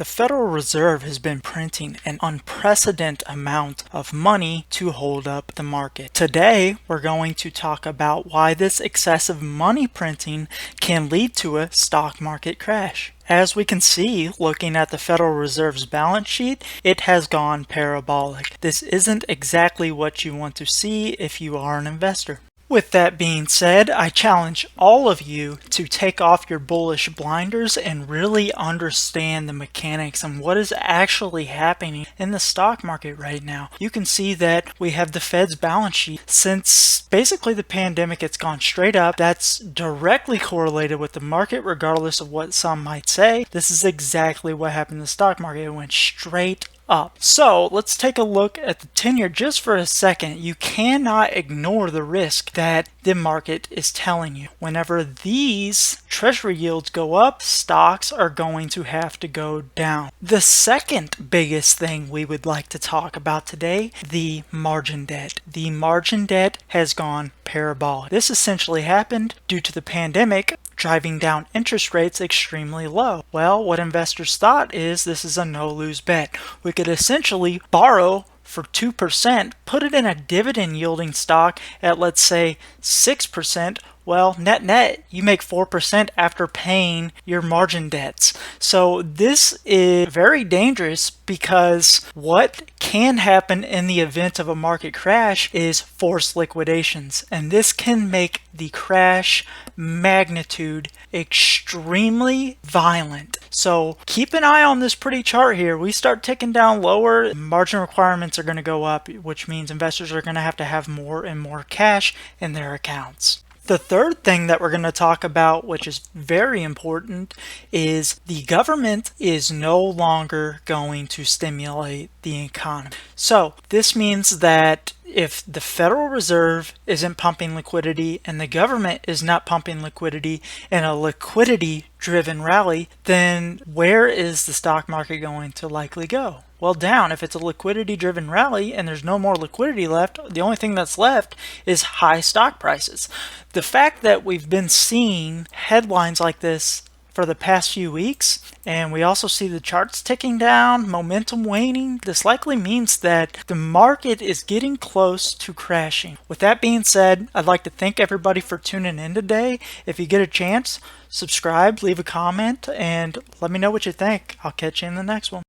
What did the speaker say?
The Federal Reserve has been printing an unprecedented amount of money to hold up the market. Today, we're going to talk about why this excessive money printing can lead to a stock market crash. As we can see, looking at the Federal Reserve's balance sheet, it has gone parabolic. This isn't exactly what you want to see if you are an investor. With that being said, I challenge all of you to take off your bullish blinders and really understand the mechanics and what is actually happening in the stock market right now. You can see that we have the Fed's balance sheet. Since basically the pandemic, it's gone straight up. That's directly correlated with the market, regardless of what some might say. This is exactly what happened in the stock market. It went straight up. So let's take a look at the 10-year just for a second. You cannot ignore the risk that the market is telling you. Whenever these treasury yields go up, stocks are going to have to go down. The second biggest thing we would like to talk about today, the margin debt. The margin debt has gone parabolic. This essentially happened due to the pandemic driving down interest rates extremely low. Well, what investors thought is this is a no-lose bet. We could essentially borrow for 2%, put it in a dividend yielding stock at, let's say, 6%. Well, net, you make 4% after paying your margin debts. So this is very dangerous because what can happen in the event of a market crash is forced liquidations. And this can make the crash magnitude extremely violent. So keep an eye on this pretty chart here. We start ticking down lower, margin requirements are going to go up, which means investors are going to have more and more cash in their accounts. The third thing that we're going to talk about, which is very important, is the government is no longer going to stimulate the economy. So this means that if the Federal Reserve isn't pumping liquidity and the government is not pumping liquidity in a liquidity-driven rally, then where is the stock market going to likely go? Well, down. If it's a liquidity-driven rally and there's no more liquidity left, the only thing that's left is high stock prices. The fact that we've been seeing headlines like this for the past few weeks, and we also see the charts ticking down, momentum waning, this likely means that the market is getting close to crashing. With that being said, I'd like to thank everybody for tuning in today. If you get a chance, subscribe, leave a comment, and let me know what you think. I'll catch you in the next one.